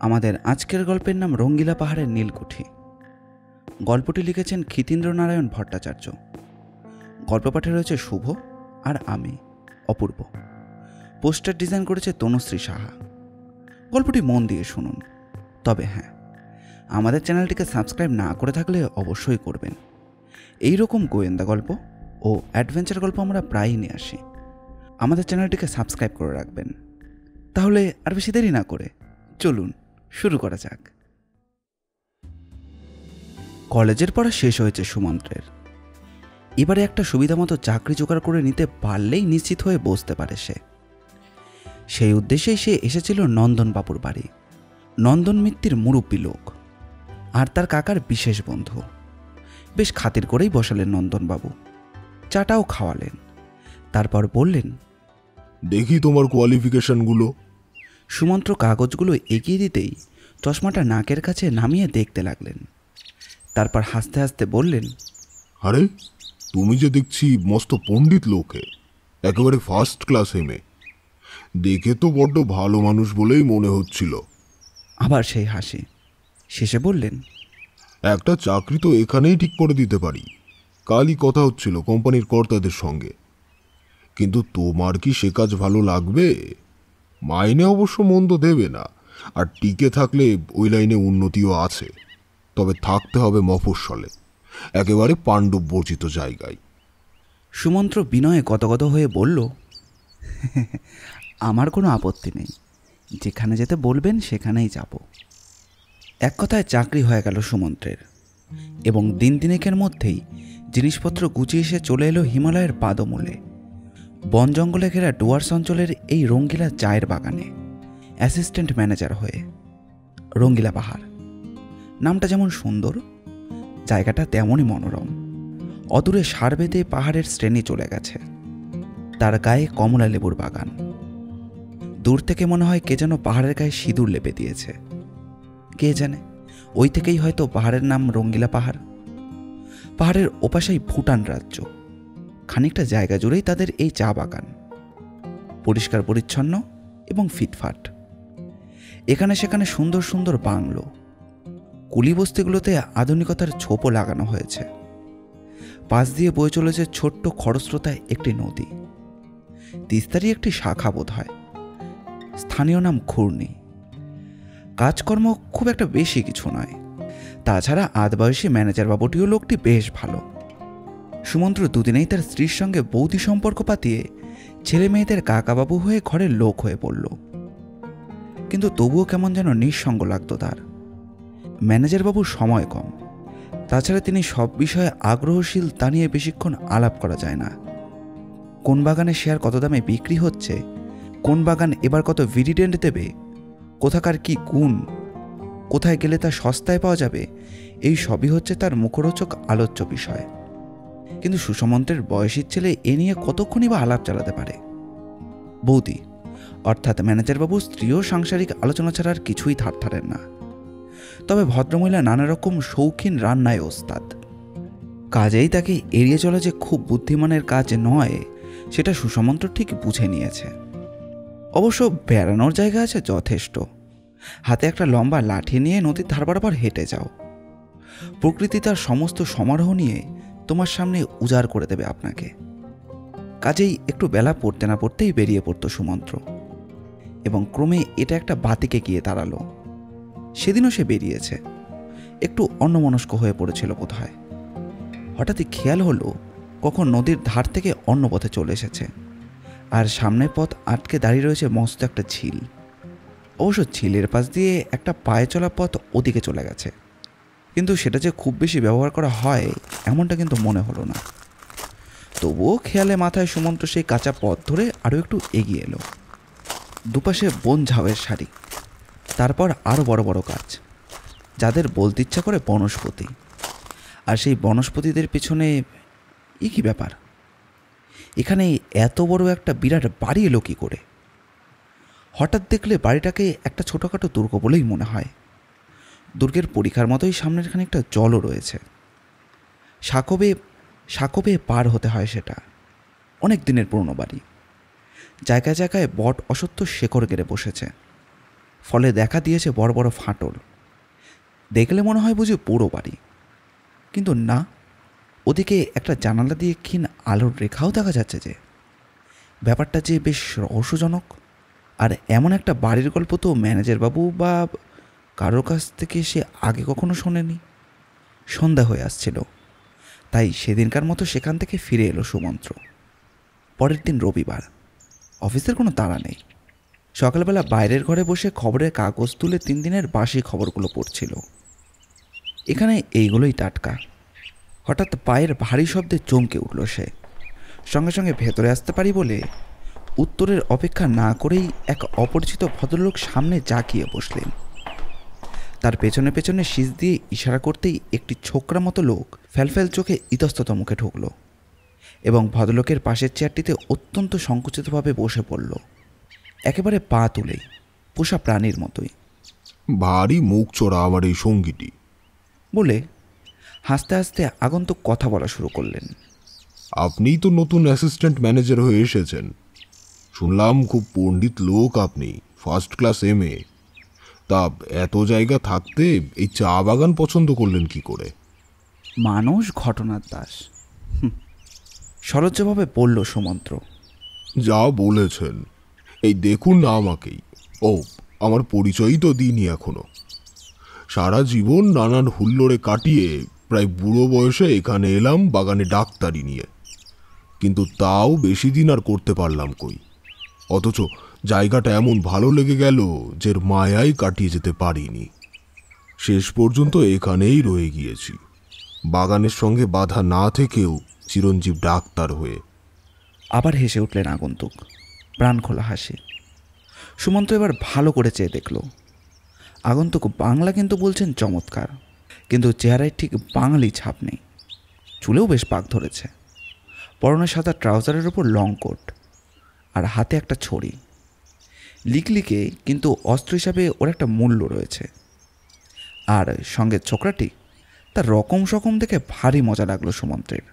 আমাদের আজকের গল্পের নাম রঙ্গিলা পাহাড়ের নীলকুঠি। গল্পটি লিখেছেন ক্ষিতীন্দ্রনারায়ণ ভট্টাচার্য। গল্প পাঠে রয়েছে শুভ আর আমি অপূর্ব। পোস্টার ডিজাইন করেছে তনুশ্রী সাহা। গল্পটি মন দিয়ে শুনুন। তবে হ্যাঁ, আমাদের চ্যানেলটিকে সাবস্ক্রাইব না করে থাকলে অবশ্যই করবেন। এই রকম গোয়েন্দা গল্প ও অ্যাডভেঞ্চার গল্প আমরা প্রায়ই নিয়ে আসি। আমাদের চ্যানেলটিকে সাবস্ক্রাইব করে রাখবেন। তাহলে আর বেশি দেরি না করে চলুন শুরু করা যাক। কলেজের পড়া শেষ হয়েছে সুমন্ত্রের। এবারে একটা সুবিধা মতো চাকরি জোগাড় করে নিতে পারলেই নিশ্চিত হয়ে বসতে পারে সে। সেই উদ্দেশ্যেই সে এসেছিল নন্দনবাবুর বাড়ি। নন্দন মিত্তির মুরব্বী লোক আর তার কাকার বিশেষ বন্ধু। বেশ খাতির করেই বসালেন নন্দনবাবু, চাটাও খাওয়ালেন। তারপর বললেন, দেখি তোমার কোয়ালিফিকেশনগুলো। সুমন্ত্র কাগজগুলো এগিয়ে দিতেই চশমাটা নাকের কাছে নামিয়ে দেখতে লাগলেন। তারপর হাসতে হাসতে বললেন, আরে তুমি যে দেখছি মস্ত পণ্ডিত লোকে, একেবারে ফার্স্ট ক্লাস এমএ। দেখে তো বড্ড ভালো মানুষ বলেই মনে হচ্ছিল। আবার সেই হাসি। শেষে বললেন, একটা চাকরি তো এখানেই ঠিক করে দিতে পারি। কালই কথা হচ্ছিল কোম্পানির কর্তাদের সঙ্গে। কিন্তু তোমার কি সে কাজ ভালো লাগবে? মাইনে অবশ্য মন্দ দেবে না, আর টিকে থাকলে ওই লাইনে উন্নতিও আছে। তবে থাকতে হবে মফস্বলে, একেবারে পাণ্ডব বর্জিত জায়গায়। সুমন্ত্র বিনয়ে গদগদ হয়ে বলল, আমার কোনো আপত্তি নেই, যেখানে যেতে বলবেন সেখানেই যাব। এক কথায় চাকরি হয়ে গেল সুমন্ত্রের, এবং দিন দিনেকের মধ্যেই জিনিসপত্র গুছিয়ে এসে চলে এলো হিমালয়ের পাদমূলে, বন জঙ্গলে ঘেরা ডুয়ার্স অঞ্চলের এই রঙ্গিলা চায়ের বাগানে অ্যাসিস্ট্যান্ট ম্যানেজার হয়ে। রঙ্গিলা পাহাড় নামটা যেমন সুন্দর, জায়গাটা তেমনই মনোরম। অদূরে সার বেঁধে পাহাড়ের শ্রেণী চলে গেছে, তার গায়ে কমলা লেবুর বাগান। দূর থেকে মনে হয় কে যেন পাহাড়ের গায়ে সিঁদুর লেপে দিয়েছে। কে জানে, ওই থেকেই হয়তো পাহাড়ের নাম রঙ্গিলা পাহাড়। পাহাড়ের ওপাশেই ভুটান রাজ্য। খানিকটা জায়গা জুড়েই তাদের এই চা বাগান, পরিষ্কার পরিচ্ছন্ন এবং ফিটফাট। এখানে সেখানে সুন্দর সুন্দর বাংলো। কুলি বস্তিগুলোতে আধুনিকতার ছোপও লাগানো হয়েছে। পাশ দিয়ে বয়ে চলেছে ছোট্ট খরস্রোতায় একটি নদী। তিস্তারই একটি শাখা বোধ হয়। স্থানীয় নাম ঘূর্ণি। কাজকর্ম খুব একটা বেশি কিছু নয়। তাছাড়া আধবয়সী ম্যানেজার বাবুটিও লোকটি বেশ ভালো। সুমন্ত্র দুদিনেই তার স্ত্রীর সঙ্গে বৌদি সম্পর্ক পাতিয়ে ছেলে মেয়েদের কাকাবাবু হয়ে ঘরের লোক হয়ে পড়ল। কিন্তু তবুও কেমন যেন নিঃসঙ্গ লাগতো তার। ম্যানেজার বাবুর সময় কম, তাছাড়া তিনি সব বিষয়ে আগ্রহশীল, তা নিয়ে বেশিক্ষণ আলাপ করা যায় না। কোন বাগানে শেয়ার কত দামে বিক্রি হচ্ছে, কোন বাগান এবার কত ভিডিডেন্ড দেবে, কোথাকার কি গুণ, কোথায় গেলে তা সস্তায় পাওয়া যাবে, এই সবই হচ্ছে তার মুখরোচক আলোচ্য বিষয়। কিন্তু সুসমন্ত্রের বয়সীর ছেলে এ নিয়ে কতক্ষণই বা আলাপ চালাতে পারে। বৌদি অর্থাৎ ম্যানেজারবাবুর স্ত্রীও সাংসারিক আলোচনা ছাড়া আর কিছুই ধার ধারেন না। তবে ভদ্রমহিলা নানা রকম শৌখিন রান্নায় ওস্তাদ। কাজেই তাকে এড়িয়ে চলা যে খুব বুদ্ধিমানের কাজ নয়, সেটা সুসমন্ত্র ঠিক বুঝে নিয়েছে। অবশ্য বেড়ানোর জায়গা আছে যথেষ্ট। হাতে একটা লম্বা লাঠি নিয়ে নদীর ধার বরাবর হেঁটে যাও। প্রকৃতি তার সমস্ত সমারোহ নিয়ে তোমার সামনে উজাড় করে দেবে আপনাকে। কাজেই একটু বেলা পড়তে না পড়তেই বেরিয়ে পড়ত সুমন্ত্র, এবং ক্রমে এটা একটা বাতিকে গিয়ে দাঁড়ালো। সেদিনও সে বেরিয়েছে। একটু অন্যমনস্ক হয়ে পড়েছিল বোধহয়। হঠাৎই খেয়াল হলো কখন নদীর ধার থেকে অন্য পথে চলে এসেছে, আর সামনের পথ আটকে দাঁড়িয়ে রয়েছে মস্ত একটা ঝিল। অবশ্য ঝিলের পাশ দিয়ে একটা পায়ে চলা পথ ওদিকে চলে গেছে, কিন্তু সেটা যে খুব বেশি ব্যবহার করা হয় এমনটা কিন্তু মনে হলো না। তবুও খেয়ালে মাথায় সুমন্ত্র সেই কাঁচা পথ ধরে আরও একটু এগিয়ে এলো। দুপাশে বন ঝাউয়ের সারি, তারপর আরও বড় বড় গাছ, যাদের বলতে ইচ্ছা করে বনস্পতি। আর সেই বনস্পতিদের পিছনে কি ব্যাপার? এখানে এত বড় একটা বিরাট বাড়ি এলো কী করে? হঠাৎ দেখলে বাড়িটাকে একটা ছোটোখাটো দুর্গ বলেই মনে হয়। দুর্গের পরীক্ষার মতোই সামনের খানিকটা জলও রয়েছে। সাঁকো বেয়ে পার হতে হয় সেটা। অনেক দিনের পুরনো বাড়ি। জায়গায় জায়গায় বট অসত্য শেকড় গেড়ে বসেছে। ফলে দেখা দিয়েছে বড় বড় ফাটল। দেখলে মনে হয় বুঝি পুরো বাড়ি, কিন্তু না, ওদিকে একটা জানালা দিয়ে ক্ষীণ আলোর রেখাও দেখা যাচ্ছে। যে ব্যাপারটা যে বেশ রহস্যজনক। আর এমন একটা বাড়ির গল্প তো ম্যানেজার বাবু বা কারোর কাছ থেকে সে আগে কখনো শোনেনি। সন্ধ্যা হয়ে আসছিল, তাই সেদিনকার মতো সেখান থেকে ফিরে এলো সুমন্ত্র। পরের দিন রবিবার, অফিসের কোনো তাড়া নেই। সকালবেলা বাইরের ঘরে বসে খবরের কাগজ তুলে 3 দিনের বাসি খবরগুলো পড়ছিল। এখানে এইগুলোই টাটকা। হঠাৎ পায়ের ভারী শব্দে চমকে উঠল সে। সঙ্গে সঙ্গে ভেতরে আসতে পারি বলে উত্তরের অপেক্ষা না করেই এক অপরিচিত ভদ্রলোক সামনে জাঁকিয়ে বসলেন। তার পেছনে পেছনে শীষ দিয়ে ইশারা করতেই একটি ছোকরা মতো লোক ফ্যালফ্যাল চোখে ইতস্তত মুখে ঢুকল এবং ভদ্রলোকের পাশের চেয়ারটিতে অত্যন্ত সংকুচিতভাবে বসে পড়ল, একেবারে পা তুলেই, পোষা প্রাণীর মতোই। ভারী মুখ চড়া আমার এই সঙ্গীটি, বলে হাসতে হাসতে আগন্তুক কথা বলা শুরু করলেন। আপনিই তো নতুন অ্যাসিস্ট্যান্ট ম্যানেজার হয়ে এসেছেন। শুনলাম খুব পণ্ডিত লোক আপনি, ফার্স্ট ক্লাস MA। তা এত জায়গা থাকতে এই চা বাগান পছন্দ করলেন কি করে? মানুষ ঘটনার দাস, সরলভাবে বলল সুমন্ত্র। যা বলেছেন। এই দেখুন না আমাকেই। ও, আমার পরিচয়ই তো দিইনি এখনো। সারা জীবন নানান হুল্লোড়ে কাটিয়ে প্রায় বুড়ো বয়সে এখানে এলাম বাগানে ডাক্তারি নিয়ে, কিন্তু তাও বেশি দিন আর করতে পারলাম কই। অথচ জায়গাটা এমন ভালো লেগে গেল যে মায়াই কাটিয়ে যেতে পারিনি। শেষ পর্যন্ত এখানেই রয়ে গিয়েছি, বাগানের সঙ্গে বাধা না থেকেও চিরঞ্জীব ডাক্তার হয়ে। আবার হেসে উঠলেন আগন্তুক, প্রাণ খোলা হাসি। সুমন্ত এবার ভালো করে চেয়ে দেখল। আগন্তুক বাংলা কিন্তু বলছেন চমৎকার, কিন্তু চেহারায় ঠিক বাঙালি ছাপ নেই। চুলেও বেশ পাক ধরেছে। পরনে সাদা ট্রাউজারের ওপর লং কোট, আর হাতে একটা ছড়ি। লিকলিকে, কিন্তু অস্ত্র হিসাবে ওর একটা মূল্য রয়েছে। আর সঙ্গে ছোকরাটি, তার রকম সকম দেখে ভারী মজা লাগলো সুমন্ত্রের।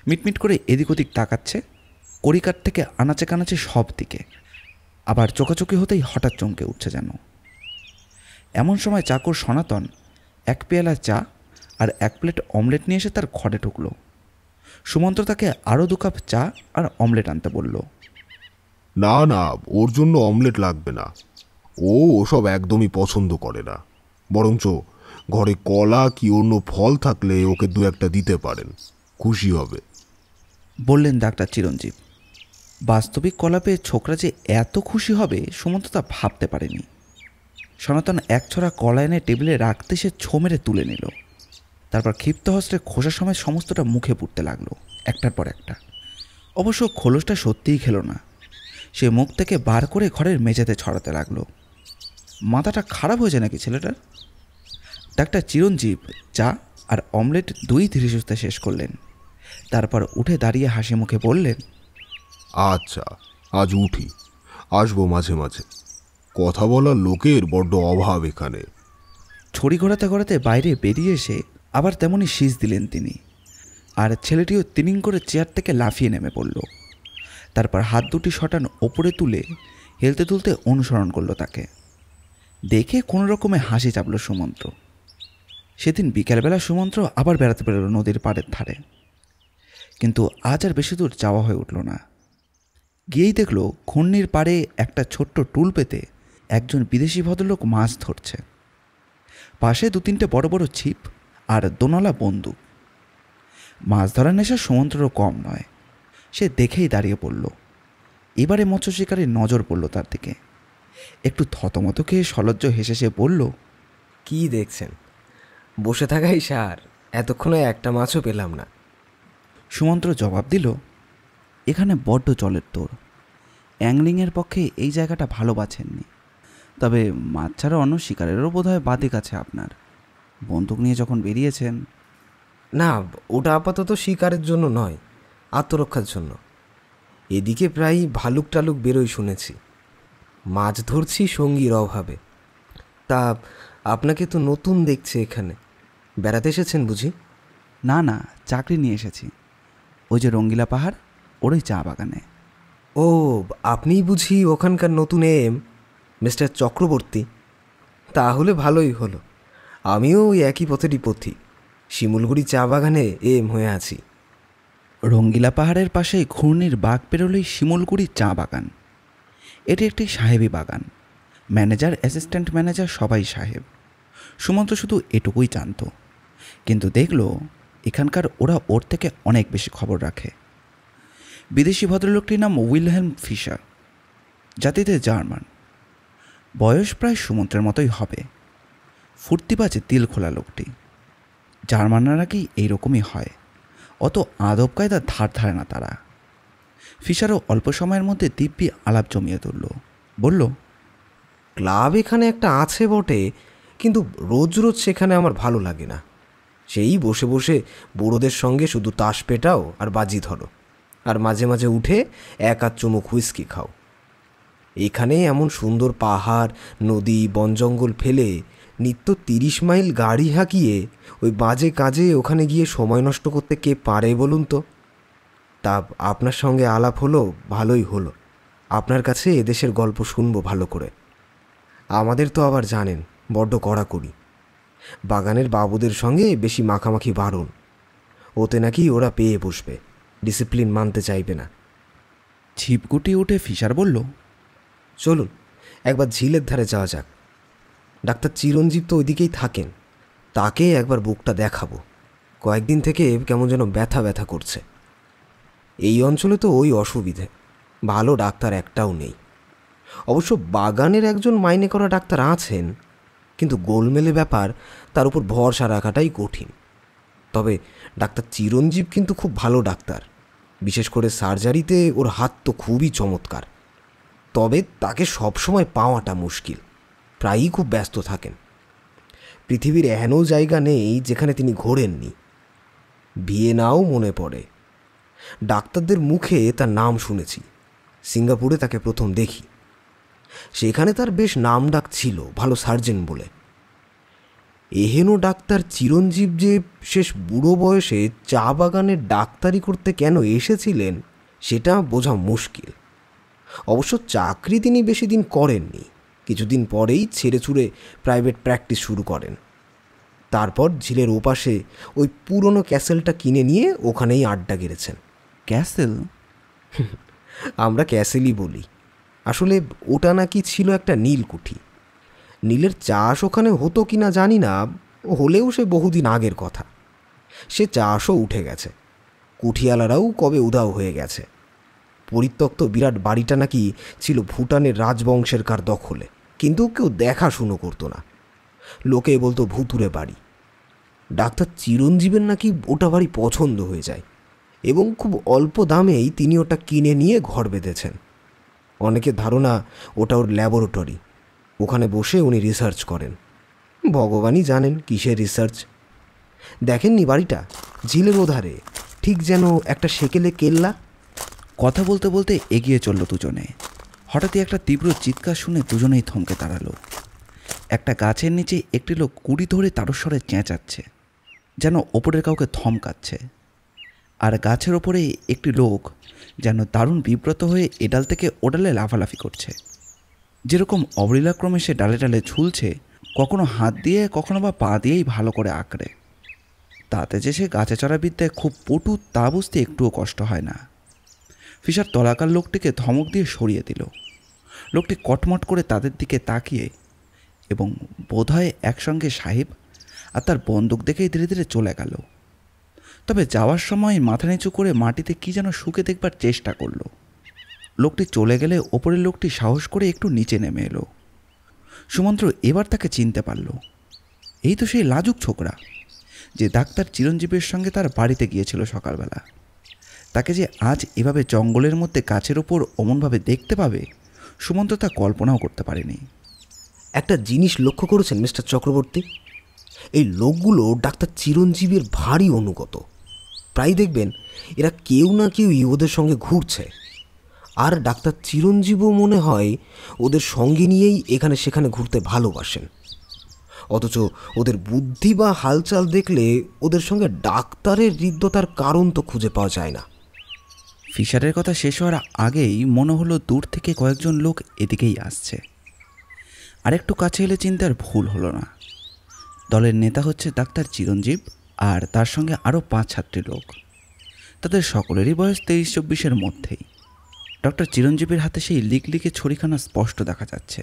মিটমিট করে এদিক ওদিক তাকাচ্ছে, কড়িকাঠ থেকে আনাচে কানাচে সব দিকে। আবার চোখাচোখি হতেই হঠাৎ চমকে উঠছে যেন। এমন সময় চাকর সনাতন 1 পেয়ালা চা আর 1 প্লেট অমলেট নিয়ে এসে তার ঘরে ঢুকলো। সুমন্ত্র তাকে আরও 2 কাপ চা আর অমলেট আনতে বলল। না না, ওর জন্য অমলেট লাগবে না। ও ওসব একদমই পছন্দ করে না। বরঞ্চ ঘরে কলা কি অন্য ফল থাকলে ওকে 2-1টা দিতে পারেন, খুশি হবে, বললেন ডাক্তার চিরঞ্জীব। বাস্তবিক কলা পেয়ে ছোকরা যে এত খুশি হবে সুমন্ত তা ভাবতে পারেনি। সনাতন 1 ছড়া কলা এনে টেবিলে রাখতে সে ছো মেরে তুলে নিল। তারপর ক্ষিপ্ত হস্তে খোসা সময় সমস্তটা মুখে পুড়তে লাগলো, একটার পর একটা। অবশ্য খোলসটা সত্যিই খেলো না। সে মুখ থেকে বার করে ঘরের মেঝেতে ছড়াতে লাগলো। মাথাটা খারাপ হয়েছে নাকি ছেলেটার? ডাক্তার চিরঞ্জীব চা আর অমলেট 2 ধীরে সুস্থে শেষ করলেন। তারপর উঠে দাঁড়িয়ে হাসি মুখে বললেন, আচ্ছা আজ উঠি, আসবো মাঝে মাঝে। কথা বলার লোকের বড্ড অভাব এখানে। ছড়ি ঘোরাতে ঘোরাতে বাইরে বেরিয়ে এসে আবার তেমনই শীষ দিলেন তিনি। আর ছেলেটিও তিনিং করে চেয়ার থেকে লাফিয়ে নেমে পড়ল। তারপর হাত দুটি শটান ওপরে তুলে হেলতে তুলতে অনুসরণ করলো তাকে। দেখে কোনো রকমে হাসি চাপল সুমন্ত্র। সেদিন বিকেলবেলা সুমন্ত্র আবার বেড়াতে বেরোল নদীর পাড়ের ধারে। কিন্তু আজ আর বেশি দূর যাওয়া হয়ে উঠল না। গিয়েই দেখল খন্নির পাড়ে একটা ছোট্ট টুল পেতে একজন বিদেশি ভদ্রলোক মাছ ধরছে। পাশে 2-3টে বড় বড় ছিপ আর দোনালা বন্দুক। মাছ ধরার নেশা সুমন্ত্রেরও কম নয়। সে দেখেই দাঁড়িয়ে পড়ল। এবারে মৎস্য শিকারীর নজর পড়ল তার দিকে। একটু থতমত খেয়ে সলজ্জ হেসে সে বলল, কি দেখছেন? বসে থাকাই সার, এতক্ষণে একটা মাছও পেলাম না। সুমন্ত্র জবাব দিল, এখানে বড্ড জলের তোর। অ্যাংলিংয়ের পক্ষে এই জায়গাটা ভালো বাছেননি। তবে মাছ ছাড়া অন্য শিকারেরও বোধহয় বাদিক আছে আপনার। বন্দুক নিয়ে যখন বেরিয়েছেন। না, ওটা আপাতত শিকারের জন্য নয়, আত্মরক্ষার জন্য। এদিকে প্রায় ভালুক টালুক বেরোই শুনেছি। মাছ ধরছি সঙ্গীর অভাবে। তা আপনাকে তো নতুন দেখছে এখানে। বেড়াতে এসেছেন বুঝি? না না, চাকরি নিয়ে এসেছি। ওই যে রঙ্গিলা পাহাড়, ওরই চা বাগানে। ও, আপনিই বুঝি ওখানকার নতুন এম? মিস্টার চক্রবর্তী? তাহলে ভালোই হলো, আমিও ওই একই পথেরই পথি। শিমুলগুড়ি চা বাগানে হয়ে আছি। রঙ্গিলা পাহাড়ের পাশেই ঘূর্ণির বাগ পেরোলেই শিমুলগুড়ি চা বাগান। এটি একটি সাহেবী বাগান। ম্যানেজার, অ্যাসিস্ট্যান্ট ম্যানেজার সবাই সাহেব। সুমন্ত শুধু এটুকুই জানত, কিন্তু দেখল এখানকার ওরা ওর থেকে অনেক বেশি খবর রাখে। বিদেশি ভদ্রলোকটির নাম উইলহেম ফিশার, জাতিতে জার্মান। বয়স প্রায় সুমন্তের মতোই হবে। ফুর্তিবাজে তিল খোলা লোকটি। জার্মানরা নাকি এইরকমই হয়, অত আদব কায়দার ধার ধারে না তারা। ফিশারও অল্প সময়ের মধ্যে দিব্যি আলাপ জমিয়ে তুলল। বলল, ক্লাব এখানে একটা আছে বটে, কিন্তু রোজ রোজ সেখানে আমার ভালো লাগে না। সেই বসে বসে বুড়োদের সঙ্গে শুধু তাস পেটাও আর বাজি ধরো, আর মাঝে মাঝে উঠে এক আধ চুমুক হুইস্কি খাও। এখানে এমন সুন্দর পাহাড়, নদী, বন জঙ্গল ফেলে নিত্য 30 মাইল গাড়ি হাঁকিয়ে ওই বাজে কাজে ওখানে গিয়ে সময় নষ্ট করতে কে পারে বলুন তো? তা আপনার সঙ্গে আলাপ হলো, ভালোই হলো। আপনার কাছে এদেশের গল্প শুনবো ভালো করে। আমাদের তো আবার জানেন বড্ড কড়াকড়ি। বাগানের বাবুদের সঙ্গে বেশি মাখামাখি বারণ। ওতে নাকি ওরা পেয়ে বসবে, ডিসিপ্লিন মানতে চাইবে না। ছিপগুটি উঠে ফিশার বলল, চলুন একবার ঝিলের ধারে যাওয়া যাক। ডাক্তার চিরঞ্জীব তো ওইদিকেই থাকেন, তাকে একবার বুকটা দেখাবো। কয়েকদিন থেকে কেমন যেন ব্যথা ব্যথা করছে। এই অঞ্চলে তো ওই অসুবিধে, ভালো ডাক্তার একটাও নেই। অবশ্য বাগানের একজন মাইনে করা ডাক্তার আছেন, কিন্তু গোলমেলে ব্যাপার, তার উপর ভরসা রাখাটাই কঠিন। তবে ডাক্তার চিরঞ্জীব কিন্তু খুব ভালো ডাক্তার, বিশেষ করে সার্জারিতে ওর হাত তো খুবই চমৎকার। তবে তাকে সবসময় পাওয়াটা মুশকিল, প্রায়ই খুব ব্যস্ত থাকেন। পৃথিবীর এহেন জায়গা নেই যেখানে তিনি ঘোরেননি। ভিয়েনাও মনে পড়ে, ডাক্তারদের মুখে তার নাম শুনেছি। সিঙ্গাপুরে তাকে প্রথম দেখি, সেখানে তার বেশ নাম ডাক ছিল, ভালো সার্জেন বলে। এহেন ডাক্তার চিরঞ্জীব যে শেষ বুড়ো বয়সে চা বাগানে ডাক্তারি করতে কেন এসেছিলেন সেটা বোঝা মুশকিল। অবশ্য চাকরি তিনি বেশি দিন করেননি, কিছুদিন পরেই ছেড়ে ছুড়ে প্রাইভেট প্র্যাকটিস শুরু করেন। তারপর ঝিলের ওপাশে ওই পুরনো ক্যাসেলটা কিনে নিয়ে ওখানেই আড্ডা গেড়েছেন। ক্যাসেল? আমরা ক্যাসেলই বলি, আসলে ওটা নাকি ছিল একটা নীলকুঠি। নীলের চাষ ওখানে হতো কি না জানি না, হলেও সে বহুদিন আগের কথা। সে চাষও উঠে গেছে, কুঠিয়ালারাও কবে উধাও হয়ে গেছে। পরিত্যক্ত বিরাট বাড়িটা নাকি ছিল ভুটানের রাজবংশের কার দখলে, কিন্তু কেউ দেখাশুনো করতো না। লোকে বলতো ভুতুরে বাড়ি। ডাক্তার চিরঞ্জীবের নাকি ওটা বাড়ি পছন্দ হয়ে যায়, এবং খুব অল্প দামেই তিনি ওটা কিনে নিয়ে ঘর বেঁধেছেন। অনেকের ধারণা ওটা ওর ল্যাবরেটরি, ওখানে বসে উনি রিসার্চ করেন। ভগবানই জানেন কিসের রিসার্চ। দেখেননি বাড়িটা ঝিলের ওধারে, ঠিক যেন একটা সেকেলে কেল্লা। কথা বলতে বলতে এগিয়ে চলল দুজনে। হঠাৎই একটা তীব্র চিৎকার শুনে দুজনেই থমকে দাঁড়ালো। একটা গাছের নিচে একটি লোক কুড়ি ধরে তারস্বরে চেঁচাচ্ছে, যেন ওপরের কাউকে ধমকাচ্ছে। আর গাছের ওপরে একটি লোক যেন দারুণ বিব্রত হয়ে এ ডাল থেকে ও ডালে লাফালাফি করছে। যেরকম অবলীলাক্রমে সে ডালে ডালে ঝুলছে, কখনো হাত দিয়ে কখনো বা পা দিয়েই ভালো করে আঁকড়ে। তাতে যে সে গাছে চড়া বিদ্যায় খুব পটু তা বুঝতে একটুও কষ্ট হয় না। ফিশার তলাকার লোকটিকে ধমক দিয়ে সরিয়ে দিল। লোকটি কটমট করে তাদের দিকে তাকিয়ে এবং বোধহয় একসঙ্গে সাহেব আর তার বন্দুক দেখেই ধীরে ধীরে চলে গেল। তবে যাওয়ার সময় মাথা নিচু করে মাটিতে কি যেন শুকে দেখবার চেষ্টা করল। লোকটি চলে গেলে ওপরের লোকটি সাহস করে একটু নিচে নেমে এলো। সুমন্ত্র এবার তাকে চিনতে পারল। এই তো সেই লাজুক ছোকরা যে ডাক্তার চিরঞ্জীবের সঙ্গে তার বাড়িতে গিয়েছিল সকালবেলা। তাকে যে আজ এভাবে জঙ্গলের মধ্যে গাছের ওপর অমনভাবে দেখতে পাবে, সুমন্ত তা কল্পনাও করতে পারেনি। একটা জিনিস লক্ষ্য করেছেন মিস্টার চক্রবর্তী? এই লোকগুলো ডাক্তার চিরঞ্জীবের ভারী অনুগত। প্রায় দেখবেন এরা কেউ না কেউই ওদের সঙ্গে ঘুরছে, আর ডাক্তার চিরঞ্জীবও মনে হয় ওদের সঙ্গে নিয়েই এখানে সেখানে ঘুরতে ভালোবাসেন। অথচ ওদের বুদ্ধি বা হালচাল দেখলে ওদের সঙ্গে ডাক্তারের হৃদ্যতার কারণ তো খুঁজে পাওয়া যায় না। ফিশারের কথা শেষ হওয়ার আগেই মনে হলো দূর থেকে কয়েকজন লোক এদিকেই আসছে। আরেকটু কাছে এলে চিন্তার ভুল হলো না। দলের নেতা হচ্ছে ডাক্তার চিরঞ্জীব আর তার সঙ্গে আরও 5-7টি লোক। তাদের সকলেরই বয়স 23-24-এর মধ্যেই। ডক্টর চিরঞ্জীবের হাতে সেই লিকলিকে ছড়িখানা স্পষ্ট দেখা যাচ্ছে,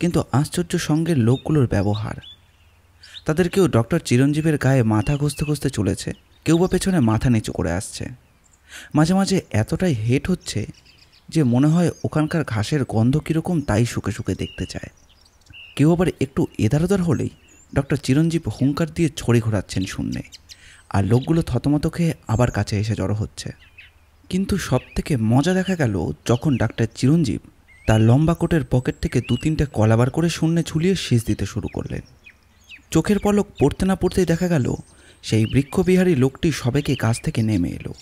কিন্তু আশ্চর্য সঙ্গে লোকগুলোর ব্যবহার। তাদের কেউ ডক্টর চিরঞ্জীবের গায়ে মাথা ঘষতে ঘষতে চলেছে, কেউ বা পেছনে মাথা নিচু করে আসছে। মাঝে মাঝে এতটাই হেট হচ্ছে যে মনে হয় ওখানকার ঘাসের গন্ধ কীরকম তাই শুকে শুকে দেখতে চায়। কেউ আবার একটু এধারোধার হলেই ডক্টর চিরঞ্জীব হুঙ্কার দিয়ে ছড়ি ঘোরাচ্ছেন শূন্যে, আর লোকগুলো থতমত খেয়ে আবার কাছে এসে জড়ো হচ্ছে। কিন্তু সবথেকে মজা দেখা গেল যখন ডাক্তার চিরঞ্জীব তার লম্বা কোটের পকেট থেকে 2-3টে কলা বার করে শূন্যে ঝুলিয়ে শীষ দিতে শুরু করলেন। চোখের পলক পড়তে না পড়তেই দেখা গেল সেই বৃক্ষবিহারী লোকটি সবাইকে গাছ থেকে নেমে এলো,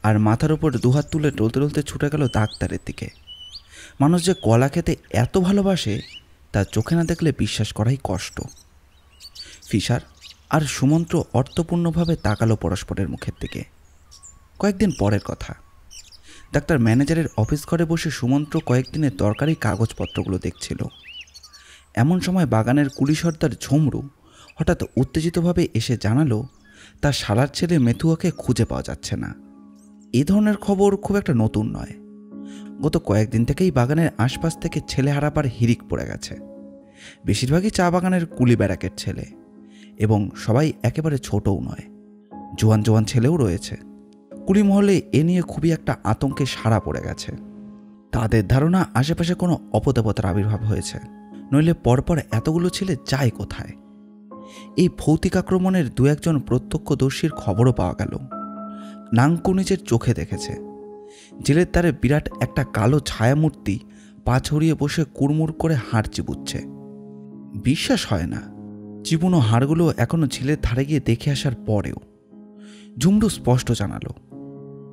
আর মাথার ওপর দুহাত তুলে টলতে টলতে ছুটে গেল ডাক্তারের দিকে। মানুষ যে কলা খেতে এত ভালোবাসে তা চোখে না দেখলে বিশ্বাস করাই কষ্ট। ফিশার আর সুমন্ত্র অর্থপূর্ণভাবে তাকালো পরস্পরের মুখের দিকে। কয়েকদিন পরের কথা, ডাক্তার ম্যানেজারের অফিস ঘরে বসে সুমন্ত্র কয়েকদিনের দরকারি কাগজপত্রগুলো দেখছিল। এমন সময় বাগানের কুলি সর্দার ঝুমরু হঠাৎ উত্তেজিতভাবে এসে জানালো তার শালার ছেলে মেথুয়াকে খুঁজে পাওয়া যাচ্ছে না। এই ধরনের খবর খুব একটা নতুন নয়। গত কয়েকদিন থেকেই বাগানের আশপাশ থেকে ছেলে হারাবার হিড়িক পড়ে গেছে। বেশিরভাগই চা বাগানের কুলি ব্যারাকের ছেলে, এবং সবাই একেবারে ছোটও নয়, জোয়ান জোয়ান ছেলেও রয়েছে। কুলি মহলে এ নিয়ে খুবই একটা আতঙ্কে সাড়া পড়ে গেছে। তাদের ধারণা আশেপাশে কোনো অপদেবতার আবির্ভাব হয়েছে, নইলে পরপর এতগুলো ছেলে যায় কোথায়। এই ভৌতিক আক্রমণের 2-1জন প্রত্যক্ষদর্শীর খবরও পাওয়া গেল। নাংকু নিজের চোখে দেখেছে জেলের দ্বারে বিরাট একটা কালো ছায়ামূর্তি পা ছড়িয়ে বসে কুড়মুড় করে হাড় চিবুচ্ছে। বিশ্বাস হয় না, চিবুনো হাড়গুলো এখনো ঝিলের ধারে গিয়ে দেখে আসার পরেও। ঝুমরু স্পষ্ট জানালো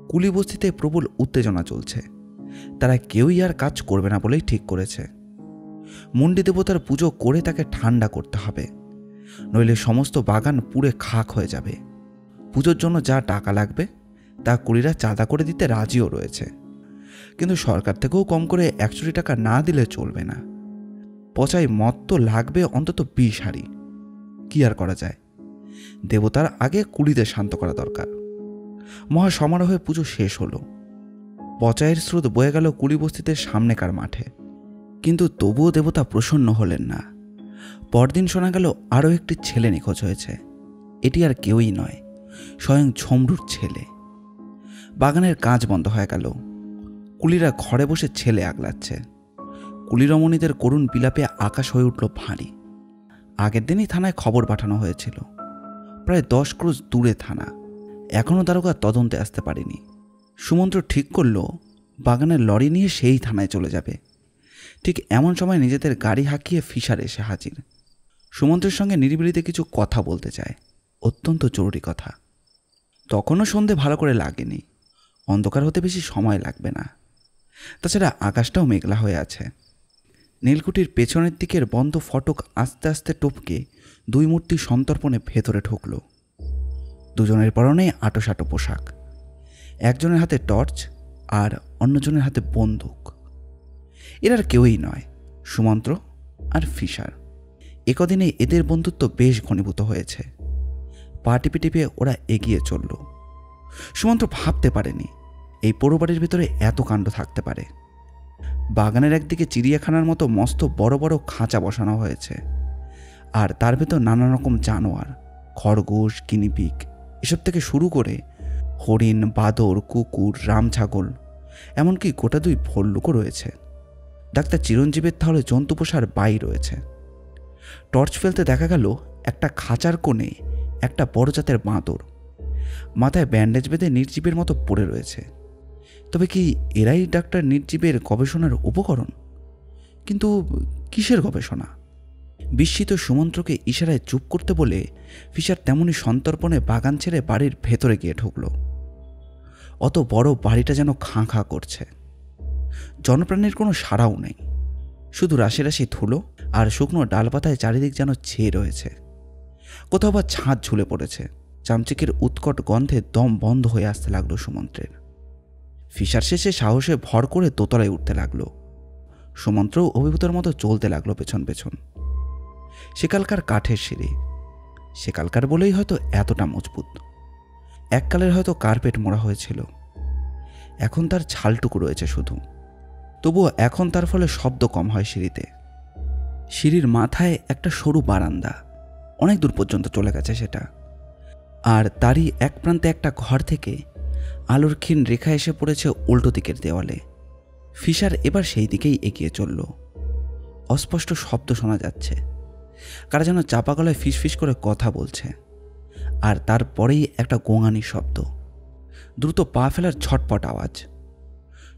কুলি বস্তিতে প্রবল উত্তেজনা চলছে। তারা কেউই আর কাজ করবে না বলেই ঠিক করেছে। মুন্ডি দেবতার পুজো করে তাকে ঠান্ডা করতে হবে, নইলে সমস্ত বাগান পুড়ে খাক হয়ে যাবে। পুজোর জন্য যা টাকা লাগবে তা কুলিরা চাঁদা করে দিতে রাজিও রয়েছে, কিন্তু সরকার থেকেও কম করে 100 টাকা না দিলে চলবে না। পচাই মত তো লাগবে অন্তত 20 হাঁড়ি। কি আর করা যায়, দেবতার আগে কুলিদের শান্ত করা দরকার। মহা সমারোহে পুজো শেষ হলো। পচাইয়ের স্রোত বয়ে গেল কুলি বস্তিতে সামনেকার মাঠে, কিন্তু তবুও দেবতা প্রসন্ন হলেন না। পরদিন শোনা গেল আরও একটি ছেলে নিখোঁজ হয়েছে। এটি আর কেউই নয়, স্বয়ং ঝুমরুর ছেলে। বাগানের কাজ বন্ধ হয়ে গেল। কুলিরা ঘরে বসে ছেলে আগলাচ্ছে। কুলি রমণীদের করুণ বিলাপে আকাশ হয়ে উঠল ভারী। আগের দিনই থানায় খবর পাঠানো হয়েছিল। প্রায় 10 ক্রোশ দূরে থানা, এখনও দারোগা তদন্তে আসতে পারেনি। সুমন্ত্র ঠিক করল বাগানের লরি নিয়ে সেই থানায় চলে যাবে। ঠিক এমন সময় নিজেদের গাড়ি হাঁকিয়ে ফিশার এসে হাজির। সুমন্ত্রের সঙ্গে নিরিবিলিতে কিছু কথা বলতে চায়, অত্যন্ত জরুরি কথা। তখনও সন্ধে ভালো করে লাগেনি, অন্ধকার হতে বেশি সময় লাগবে না। তাছাড়া আকাশটাও মেঘলা হয়ে আছে। নীলকুঠির পেছনের দিকের বন্ধ ফটক আস্তে আস্তে টপকে 2 মূর্তি সন্তর্পণে ভেতরে ঢুকল। দুজনের পরনে আটোসাটো পোশাক, একজনের হাতে টর্চ আর অন্যজনের হাতে বন্দুক। এরা আর কেউই নয়, সুমন্ত্র আর ফিশার। একদিনে এদের বন্ধুত্ব বেশ ঘনীভূত হয়েছে। পা টিপে টিপে ওরা এগিয়ে চলল। সুমন্ত্র ভাবতে পারেনি এই পোড়ো বাড়ির ভিতরে এত কাণ্ড থাকতে পারে। বাগানের একদিকে চিড়িয়াখানার মতো মস্ত বড় বড় খাঁচা বসানো হয়েছে, আর তার ভেতর নানা রকম জানোয়ার, খরগোশ, গিনিপিগ এসব থেকে শুরু করে হরিণ, বাদর, কুকুর, রাম ছাগল, এমনকি গোটা 2 ভল্লুকও রয়েছে। ডাক্তার চিরঞ্জীবের তাহলে জন্তু পোষার বাই রয়েছে। টর্চ ফেলতে দেখা গেল একটা খাঁচার কোণে একটা বড় জাতের বাঁদর, মাথায় ব্যান্ডেজ বেঁধে নির্জীবের মতো পড়ে রয়েছে। তবে কি এরাই ডাক্তার নির্জীবের গবেষণার উপকরণ? কিন্তু কিসের গবেষণা? বিস্মিত সুমন্ত্রকে ইশারায় চুপ করতে বলে ফিশার তেমনি সন্তর্পণে বাগান ছেড়ে বাড়ির ভেতরে গিয়ে ঢুকল। অত বড় বাড়িটা যেন খাঁ খাঁ করছে। জনপ্রাণীর কোনো সাড়াও নেই, শুধু রাশি রাশি ধুলো আর শুকনো ডালপাতায় চারিদিক যেন ছেয়ে রয়েছে। কোথাও বা ছাদ ঝুলে পড়েছে। চামচিকের উৎকট গন্ধে দম বন্ধ হয়ে আসতে লাগলো সুমন্ত্রের। ফিশার শেষে সাহসে ভর করে দোতলায় উঠতে লাগলো। সুমন্ত্র অভিভূতের মতো চলতে লাগলো পেছন পেছন। সেকালকার কাঠের সিঁড়ি, সেকালকার বলেই হয়তো এতটা মজবুত। এককালের হয়তো কার্পেট মোড়া হয়েছিল, এখন তার ছালটুকু রয়েছে শুধু। তবুও এখন তার ফলে শব্দ কম হয় সিঁড়িতে। সিঁড়ির মাথায় একটা সরু বারান্দা, অনেক দূর পর্যন্ত চলে গেছে সেটা। আর তারই এক প্রান্তে একটা ঘর থেকে আলোর ক্ষীণ রেখা এসে পড়েছে উল্টো দিকের দেওয়ালে। ফিশার এবার সেই দিকেই এগিয়ে চলল। অস্পষ্ট শব্দ শোনা যাচ্ছে, কারা যেন চাপা গলায় ফিসফিস করে কথা বলছে। আর তারপরেই একটা গোঙানি শব্দ, দ্রুত পা ফেলার ছটপট আওয়াজ।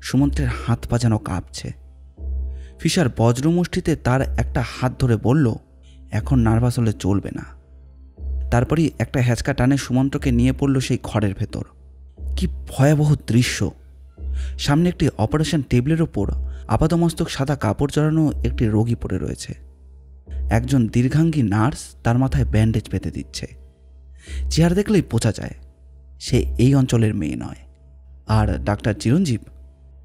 সুমন্ত্রের হাত পা যেন কাঁপছে। ফিশার বজ্রমুষ্টিতে তার একটা হাত ধরে বলল, এখন নার্ভাস হলে চলবে না। তারপরই একটা হ্যাচকা টানে সুমন্ত্রকে নিয়ে পড়ল সেই ঘরের ভেতর। কি ভয়াবহ দৃশ্য! সামনে একটি অপারেশন টেবিলের ওপর আপাতমস্তক সাদা কাপড় জড়ানো একটি রোগী পড়ে রয়েছে। একজন দীর্ঘাঙ্গী নার্স তার মাথায় ব্যান্ডেজ বেঁধে দিচ্ছে। চেহারা দেখলেই বোঝা যায় সে এই অঞ্চলের মেয়ে নয়। আর ডাক্তার চিরঞ্জীব,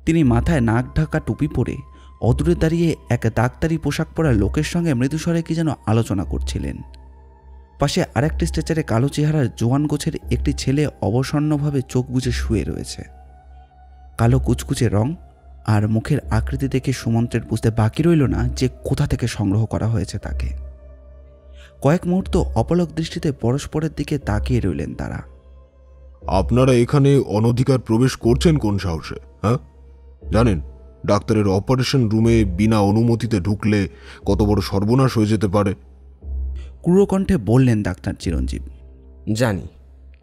তিনি মাথায় নাক ঢাকা টুপি পরে অদূরে দাঁড়িয়ে এক ডাক্তারি পোশাক পরা লোকের সঙ্গে মৃদুস্বরে কি যেন আলোচনা করছিলেন। পাশে আরেকটি স্ট্রেচারে কালো চেহারার জোয়ান গোছের একটি ছেলে অবসন্নভাবে চোখ বুজে শুয়ে রয়েছে। কালো কুচকুচে রং আর মুখের আকৃতি দেখে সুমন্ত্রের বুঝতে বাকি রইল না যে কোথা থেকে সংগ্রহ করা হয়েছে তাকে। কয়েক মুহূর্ত অপলক দৃষ্টিতে পরস্পরের দিকে তাকিয়ে রইলেন তারা। আপনারা এখানে অনধিকার প্রবেশ করছেন কোন সাহসে? হ্যাঁ, জানেন ডাক্তারের অপারেশন রুমে বিনা অনুমতিতে ঢুকলে কত বড় সর্বনাশ হয়ে যেতে পারে? ক্রূরকণ্ঠে বললেন ডাক্তার চিরঞ্জীব। জানি,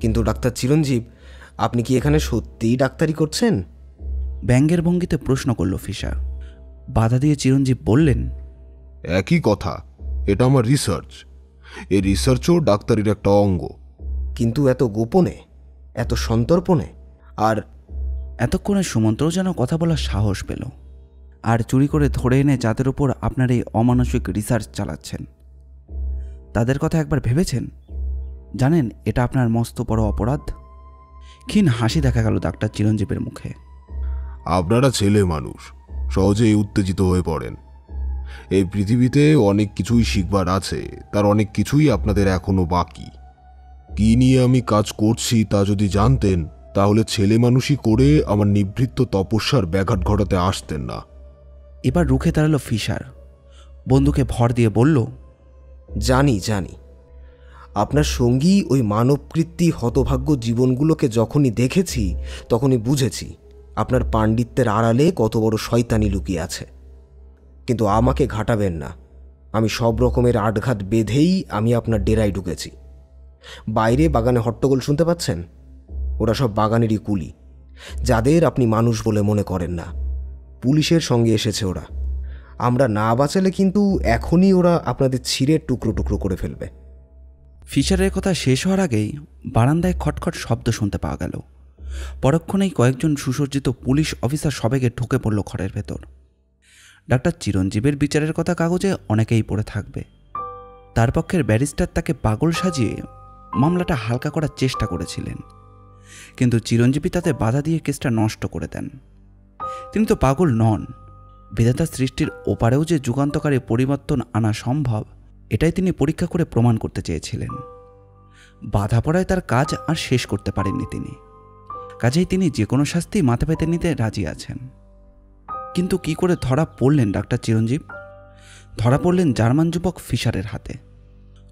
কিন্তু ডাক্তার চিরঞ্জীব, আপনি কি এখানে সত্যিই ডাক্তারি করছেন? ব্যঙ্গের ভঙ্গিতে প্রশ্ন করল ফিশার। বাধা দিয়ে চিরঞ্জীব বললেন, একই কথা, এটা আমার রিসার্চ। এই রিসার্চও ডাক্তারির একটা অঙ্গ। কিন্তু এত গোপনে, এত সন্তর্পণে। আর এতক্ষণে সুমন্ত্রও যেন কথা বলার সাহস পেল। আর চুরি করে ধরে এনে যাদের উপর আপনার এই অমানসিক রিসার্চ চালাচ্ছেন, তাদের কথা একবার ভেবেছেন? জানেন এটা আপনার মস্ত বড় অপরাধ। ক্ষীণ হাসি দেখা গেল ডাক্তার চিরঞ্জীবের মুখে। আপনারা ছেলে মানুষ, সহজেই উত্তেজিত হয়ে পড়েন। এই পৃথিবীতে অনেক কিছুই শিখবার আছে, তার অনেক কিছুই আপনাদের এখনো বাকি। কি নিয়ে আমি কাজ করছি তা যদি জানতেন, তাহলে ছেলে মানুষই করে আমার নিভৃত তপস্যার ব্যাঘাত ঘটাতে আসতেন না। এবার রুখে দাঁড়ালো ফিশার, বন্দুকে ভর দিয়ে বলল, জানি জানি, আপনার সঙ্গী ওই মানবকৃত্তি হতভাগ্য জীবনগুলোকে যখনই দেখেছি তখনই বুঝেছি আপনার পাণ্ডিত্যের আড়ালে কত বড় শয়তানি লুকিয়ে আছে। কিন্তু আমাকে ঘাটাবেন না, আমি সব রকমের আটঘাত বেঁধেই আমি আপনার ডেরায় ঢুকেছি। বাইরে বাগানে হট্টগোল শুনতে পাচ্ছেন? ওরা সব বাগানেরই কুলি, যাদের আপনি মানুষ বলে মনে করেন না। পুলিশের সঙ্গে এসেছে ওরা। আমরা না বাঁচালে কিন্তু এখনই ওরা আপনাদের ছিঁড়ে টুকরো টুকরো করে ফেলবে। ফিশারের কথা শেষ হওয়ার আগেই বারান্দায় খটখট শব্দ শুনতে পাওয়া গেল। পরক্ষণেই কয়েকজন সুসজ্জিত পুলিশ অফিসার সবেগে ঢুকে পড়ল ঘরের ভেতর। ডাক্তার চিরঞ্জীবের বিচারের কথা কাগজে অনেকেই পড়ে থাকবে। তার পক্ষের ব্যারিস্টার তাকে পাগল সাজিয়ে মামলাটা হালকা করার চেষ্টা করেছিলেন, কিন্তু চিরঞ্জীবী তাতে বাধা দিয়ে কেসটা নষ্ট করে দেন। তিনি তো পাগল নন, বিধাতার সৃষ্টির ওপারেও যে যুগান্তকারী পরিবর্তন আনা সম্ভব, এটাই তিনি পরীক্ষা করে প্রমাণ করতে চেয়েছিলেন। বাধা পড়ায় তার কাজ আর শেষ করতে পারেননি তিনি। কাজেই তিনি যে কোনো শাস্তি মাথা পেতে নিতে রাজি আছেন। কিন্তু কি করে ধরা পড়লেন ডাক্তার চিরঞ্জীব? ধরা পড়লেন জার্মান যুবক ফিশারের হাতে।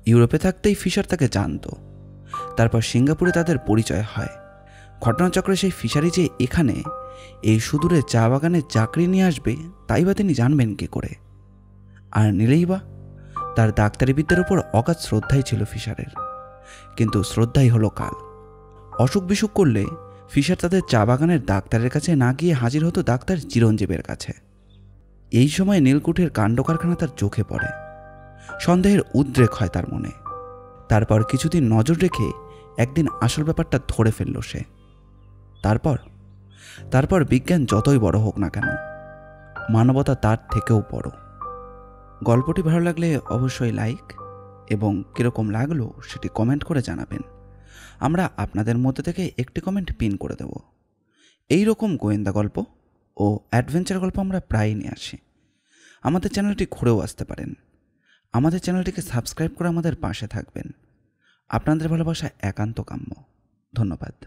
ইউরোপে থাকতেই ফিশার তাকে জানত। তারপর সিঙ্গাপুরে তাদের পরিচয় হয়। ঘটনাচক্রে সেই ফিশারি যে এখানে এই সুদূরে চা বাগানে চাকরি নিয়ে আসবে, তাই বা তিনি জানবেন কি করে? আর নিলেই বা? তার ডাক্তারি বিদ্যার উপর অগাধ শ্রদ্ধাই ছিল ফিশারের, কিন্তু শ্রদ্ধাই হলো কাল। অসুখ বিসুখ করলে ফিশার তাদের চা বাগানের ডাক্তারের কাছে না গিয়ে হাজির হতো ডাক্তার চিরঞ্জীবের কাছে। এই সময় নীলকুঠির কাণ্ড কারখানা তার চোখে পড়ে। সন্দেহের উদ্রেক হয় তার মনে। তারপর কিছুদিন নজর রেখে একদিন আসল ব্যাপারটা ধরে ফেলল সে। তারপর বিজ্ঞান যতই বড় হোক না কেন, মানবতা তার থেকেও বড়। গল্পটি ভালো লাগলে অবশ্যই লাইক এবং কীরকম লাগলো সেটি কমেন্ট করে জানাবেন। আমরা আপনাদের মধ্যে থেকে একটি কমেন্ট পিন করে দেব। এই রকম গোয়েন্দা গল্প ও অ্যাডভেঞ্চার গল্প আমরা প্রায়ই নিয়ে আসি। আমাদের চ্যানেলটি ঘুরেও আসতে পারেন। আমাদের চ্যানেলটিকে সাবস্ক্রাইব করে আমাদের পাশে থাকবেন। আপনাদের ভালোবাসা একান্ত কাম্য। ধন্যবাদ।